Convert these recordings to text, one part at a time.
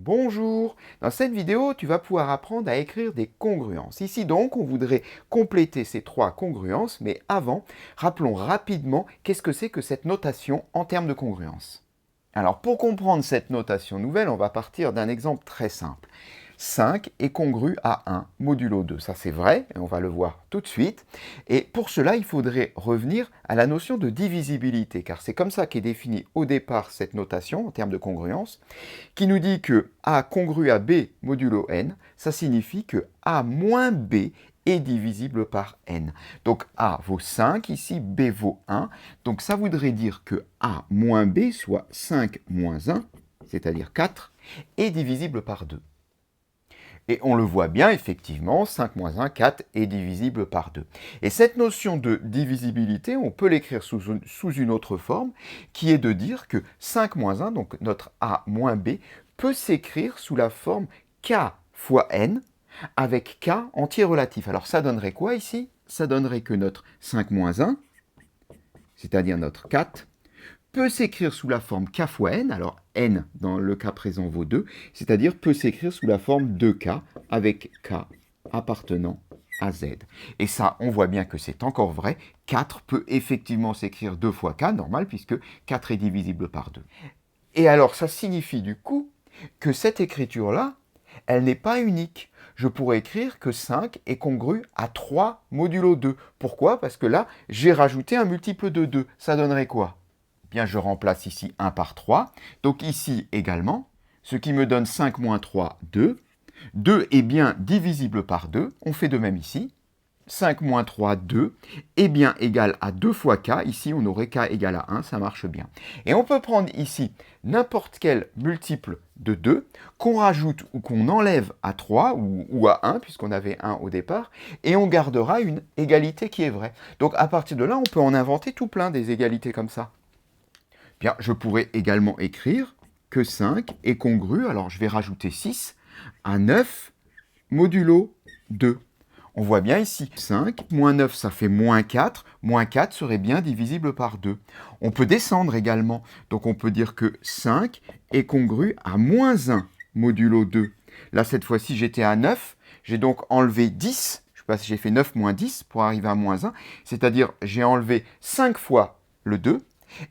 Bonjour! Dans cette vidéo, tu vas pouvoir apprendre à écrire des congruences. Ici donc, on voudrait compléter ces trois congruences, mais avant, rappelons rapidement qu'est-ce que c'est que cette notation en termes de congruence. Alors, pour comprendre cette notation nouvelle, on va partir d'un exemple très simple. 5 est congru à 1 modulo 2. Ça c'est vrai, et on va le voir tout de suite. Et pour cela, il faudrait revenir à la notion de divisibilité, car c'est comme ça qu'est définie au départ cette notation en termes de congruence, qui nous dit que A congru à B modulo n, ça signifie que A moins B est divisible par n. Donc A vaut 5, ici B vaut 1. Donc ça voudrait dire que A moins B, soit 5 moins 1, c'est-à-dire 4, est divisible par 2. Et on le voit bien, effectivement, 5 moins 1, 4 est divisible par 2. Et cette notion de divisibilité, on peut l'écrire sous une autre forme, qui est de dire que 5 moins 1, donc notre A moins B, peut s'écrire sous la forme K fois N, avec K entier relatif. Alors ça donnerait quoi ici? Ça donnerait que notre 5 moins 1, c'est-à-dire notre 4, peut s'écrire sous la forme k fois n, alors n dans le cas présent vaut 2, c'est-à-dire peut s'écrire sous la forme 2k avec k appartenant à z. Et ça, on voit bien que c'est encore vrai, 4 peut effectivement s'écrire 2 fois k, normal, puisque 4 est divisible par 2. Et alors, ça signifie du coup que cette écriture-là, elle n'est pas unique. Je pourrais écrire que 5 est congru à 3 modulo 2. Pourquoi? Parce que là, j'ai rajouté un multiple de 2. Ça donnerait quoi? Bien, je remplace ici 1 par 3. Donc ici également, ce qui me donne 5 moins 3, 2. 2 est bien divisible par 2. On fait de même ici. 5 moins 3, 2, est bien égal à 2 fois k. Ici, on aurait k égale à 1, ça marche bien. Et on peut prendre ici n'importe quel multiple de 2 qu'on rajoute ou qu'on enlève à 3 ou à 1, puisqu'on avait 1 au départ, et on gardera une égalité qui est vraie. Donc à partir de là, on peut en inventer tout plein des égalités comme ça. Bien, je pourrais également écrire que 5 est congru, alors je vais rajouter 6, à 9 modulo 2. On voit bien ici, 5 moins 9, ça fait moins 4. Moins 4 serait bien divisible par 2. On peut descendre également. Donc on peut dire que 5 est congru à moins 1 modulo 2. Là, cette fois-ci, j'étais à 9. J'ai donc enlevé 10. Je sais pas si j'ai fait 9 moins 10 pour arriver à moins 1. C'est-à-dire, j'ai enlevé 5 fois le 2.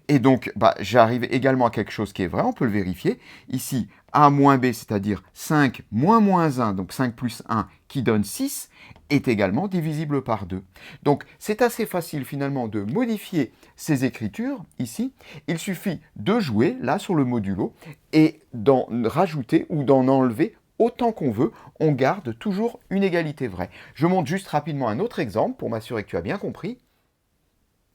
Et donc, j'arrive également à quelque chose qui est vrai, on peut le vérifier. Ici, A moins B, c'est-à-dire 5 moins 1, donc 5 plus 1, qui donne 6, est également divisible par 2. Donc, c'est assez facile finalement de modifier ces écritures, ici. Il suffit de jouer, là, sur le modulo, et d'en rajouter ou d'en enlever autant qu'on veut. On garde toujours une égalité vraie. Je montre juste rapidement un autre exemple pour m'assurer que tu as bien compris.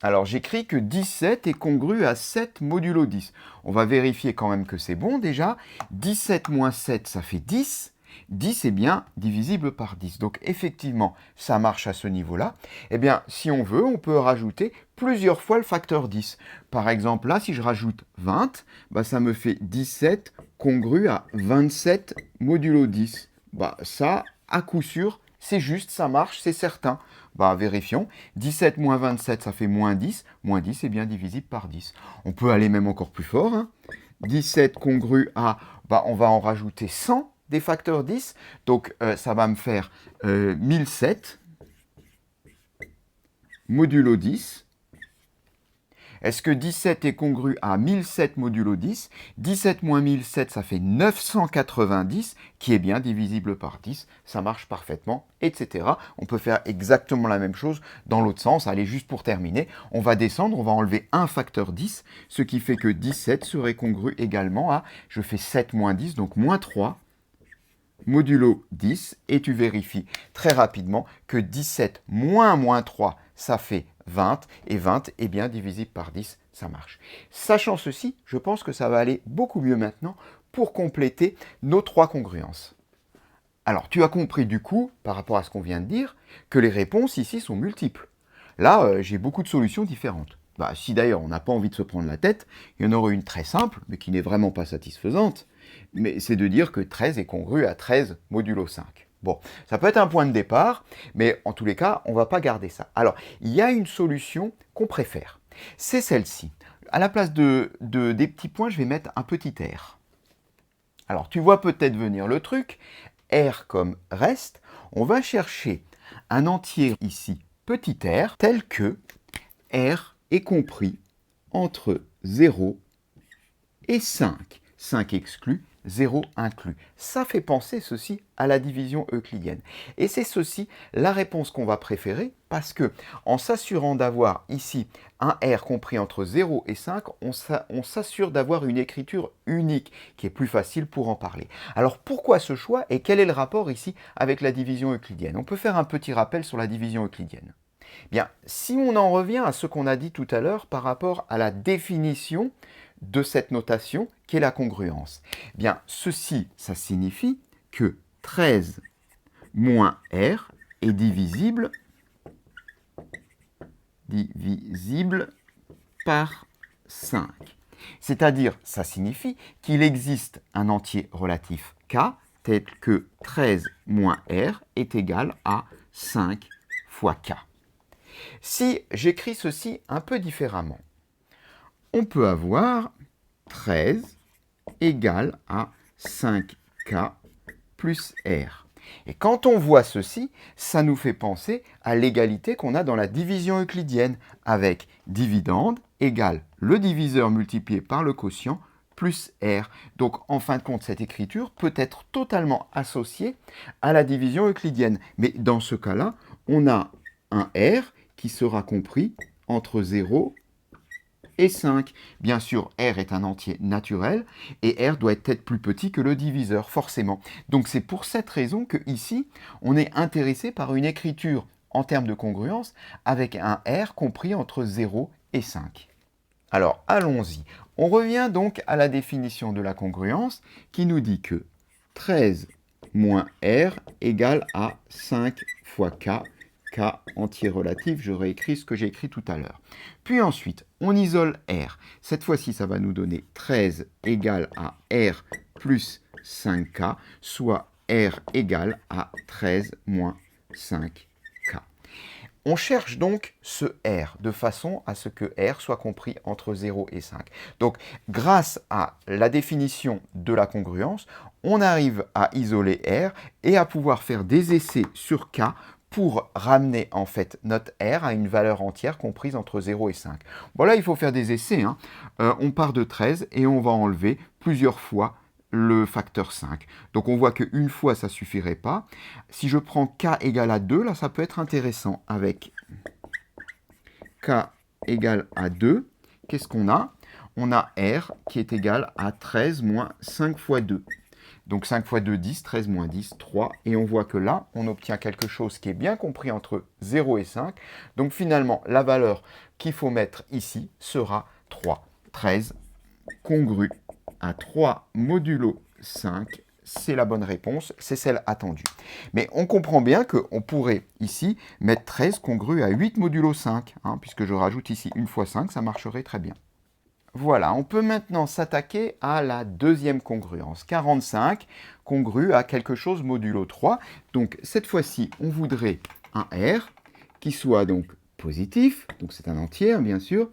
Alors j'écris que 17 est congru à 7 modulo 10. On va vérifier quand même que c'est bon déjà. 17 moins 7, ça fait 10. 10 est bien divisible par 10. Donc effectivement, ça marche à ce niveau-là. Eh bien, si on veut, on peut rajouter plusieurs fois le facteur 10. Par exemple, là, si je rajoute 20, ça me fait 17 congru à 27 modulo 10. Ça, à coup sûr, c'est juste, ça marche, c'est certain. Vérifions. 17 moins 27, ça fait moins 10. Moins 10 est bien divisible par 10. On peut aller même encore plus fort. 17 congru à, on va en rajouter 100 des facteurs 10. Donc, ça va me faire 1007 modulo 10. Est-ce que 17 est congru à 1007 modulo 10? 17 moins 1007, ça fait 990, qui est bien divisible par 10. Ça marche parfaitement, etc. On peut faire exactement la même chose dans l'autre sens. Allez, juste pour terminer, on va descendre, on va enlever un facteur 10, ce qui fait que 17 serait congru également à, je fais 7 moins 10, donc moins 3, modulo 10, et tu vérifies très rapidement que 17 moins 3, ça fait 20, et 20 est bien divisible par 10, ça marche. Sachant ceci, je pense que ça va aller beaucoup mieux maintenant pour compléter nos trois congruences. Alors, tu as compris du coup, par rapport à ce qu'on vient de dire, que les réponses ici sont multiples. Là, j'ai beaucoup de solutions différentes. Si d'ailleurs on n'a pas envie de se prendre la tête, il y en aurait une très simple, mais qui n'est vraiment pas satisfaisante, mais c'est de dire que 13 est congru à 13 modulo 5. Bon, ça peut être un point de départ, mais en tous les cas, on ne va pas garder ça. Alors, il y a une solution qu'on préfère. C'est celle-ci. À la place des petits points, je vais mettre un petit r. Alors, tu vois peut-être venir le truc, R comme reste, on va chercher un entier ici, petit r, tel que R est compris entre 0 et 5. 5 exclu, 0 inclus. Ça fait penser ceci à la division euclidienne. Et c'est ceci la réponse qu'on va préférer parce que en s'assurant d'avoir ici un R compris entre 0 et 5, on s'assure d'avoir une écriture unique qui est plus facile pour en parler. Alors pourquoi ce choix et quel est le rapport ici avec la division euclidienne? On peut faire un petit rappel sur la division euclidienne. Bien, si on en revient à ce qu'on a dit tout à l'heure par rapport à la définition de cette notation qui est la congruence, bien, ceci, ça signifie que 13 moins R est divisible par 5. C'est-à-dire, ça signifie qu'il existe un entier relatif K tel que 13 moins R est égal à 5 fois K. Si j'écris ceci un peu différemment, on peut avoir 13 égale à 5K plus R. Et quand on voit ceci, ça nous fait penser à l'égalité qu'on a dans la division euclidienne, avec dividende égale le diviseur multiplié par le quotient plus R. Donc en fin de compte, cette écriture peut être totalement associée à la division euclidienne. Mais dans ce cas-là, on a un R qui sera compris entre 0 et 5. Bien sûr, R est un entier naturel et R doit être plus petit que le diviseur, forcément. Donc c'est pour cette raison que ici, on est intéressé par une écriture en termes de congruence avec un R compris entre 0 et 5. Alors, allons-y. On revient donc à la définition de la congruence qui nous dit que 13 moins R égale à 5 fois K. K entier relatif, je réécris ce que j'ai écrit tout à l'heure. Puis ensuite, on isole R. Cette fois-ci, ça va nous donner 13 égale à R plus 5K, soit R égale à 13 moins 5K. On cherche donc ce R de façon à ce que R soit compris entre 0 et 5. Donc, grâce à la définition de la congruence, on arrive à isoler R et à pouvoir faire des essais sur K pour ramener en fait notre R à une valeur entière comprise entre 0 et 5. Bon là, il faut faire des essais. On part de 13 et on va enlever plusieurs fois le facteur 5. Donc on voit qu'une fois, ça ne suffirait pas. Si je prends K égale à 2, là, ça peut être intéressant avec K égale à 2. Qu'est-ce qu'on a? On a R qui est égal à 13 moins 5 fois 2. Donc 5 fois 2, 10, 13 moins 10, 3. Et on voit que là, on obtient quelque chose qui est bien compris entre 0 et 5. Donc finalement, la valeur qu'il faut mettre ici sera 3. 13 congru à 3 modulo 5. C'est la bonne réponse, c'est celle attendue. Mais on comprend bien qu'on pourrait ici mettre 13 congru à 8 modulo 5. Puisque je rajoute ici une fois 5, ça marcherait très bien. Voilà, on peut maintenant s'attaquer à la deuxième congruence. 45 congru à quelque chose modulo 3. Donc cette fois-ci, on voudrait un R qui soit donc positif, donc c'est un entier bien sûr,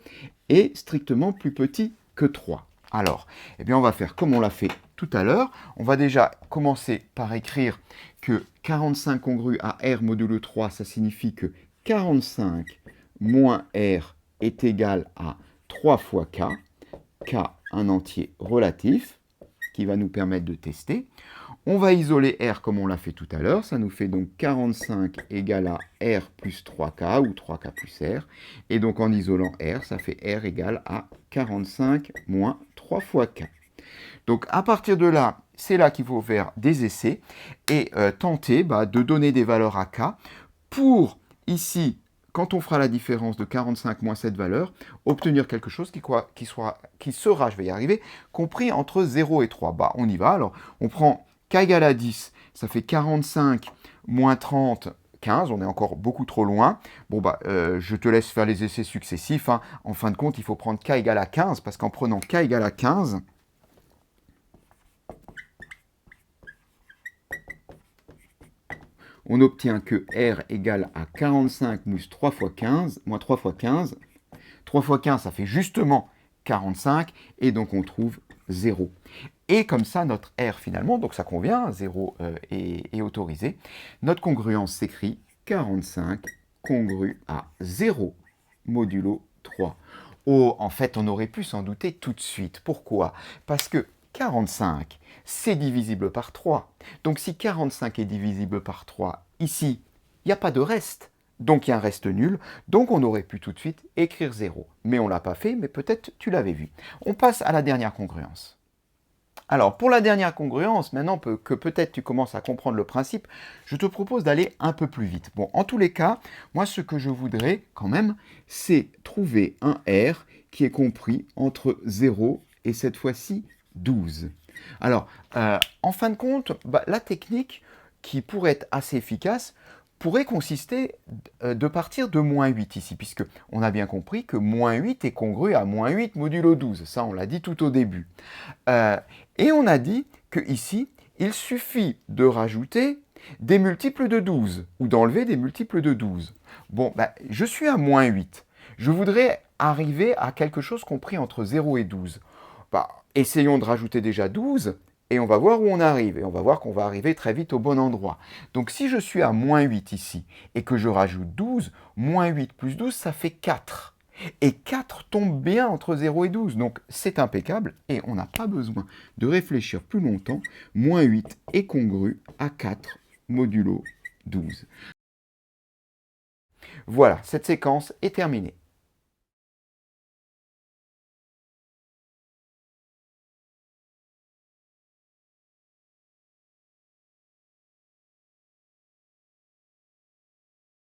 et strictement plus petit que 3. Alors, eh bien on va faire comme on l'a fait tout à l'heure. On va déjà commencer par écrire que 45 congru à R modulo 3, ça signifie que 45 moins R est égal à 3 fois K. K, un entier relatif, qui va nous permettre de tester. On va isoler R comme on l'a fait tout à l'heure. Ça nous fait donc 45 égale à R plus 3K, ou 3K plus R. Et donc en isolant R, ça fait R égale à 45 moins 3 fois K. Donc à partir de là, c'est là qu'il faut faire des essais et tenter de donner des valeurs à K pour, ici, quand on fera la différence de 45 moins cette valeur, obtenir quelque chose qui sera, je vais y arriver, compris entre 0 et 3. On y va. Alors, on prend K égale à 10, ça fait 45 moins 30, 15. On est encore beaucoup trop loin. Je te laisse faire les essais successifs. En fin de compte, il faut prendre K égale à 15, parce qu'en prenant K égale à 15, on obtient que R égale à 45 moins 3 fois 15, moins 3 fois 15. 3 fois 15, ça fait justement 45, et donc on trouve 0. Et comme ça, notre R finalement, donc ça convient, 0 est autorisé, notre congruence s'écrit 45 congru à 0 modulo 3. Oh, en fait, on aurait pu s'en douter tout de suite. Pourquoi? Parce que 45, c'est divisible par 3. Donc si 45 est divisible par 3, ici, il n'y a pas de reste. Donc il y a un reste nul, donc on aurait pu tout de suite écrire 0. Mais on ne l'a pas fait, mais peut-être tu l'avais vu. On passe à la dernière congruence. Alors, pour la dernière congruence, maintenant que peut-être tu commences à comprendre le principe, je te propose d'aller un peu plus vite. Bon, en tous les cas, moi, ce que je voudrais quand même, c'est trouver un R qui est compris entre 0 et cette fois-ci 12. Alors, en fin de compte, la technique qui pourrait être assez efficace pourrait consister de partir de moins 8 ici, puisque on a bien compris que moins 8 est congru à moins 8 modulo 12. Ça, on l'a dit tout au début. Et on a dit que ici, il suffit de rajouter des multiples de 12, ou d'enlever des multiples de 12. Bon, je suis à moins 8. Je voudrais arriver à quelque chose compris entre 0 et 12. Essayons de rajouter déjà 12, et on va voir où on arrive. Et on va voir qu'on va arriver très vite au bon endroit. Donc si je suis à moins 8 ici, et que je rajoute 12, moins 8 plus 12, ça fait 4. Et 4 tombe bien entre 0 et 12, donc c'est impeccable, et on n'a pas besoin de réfléchir plus longtemps. Moins 8 est congru à 4 modulo 12. Voilà, cette séquence est terminée.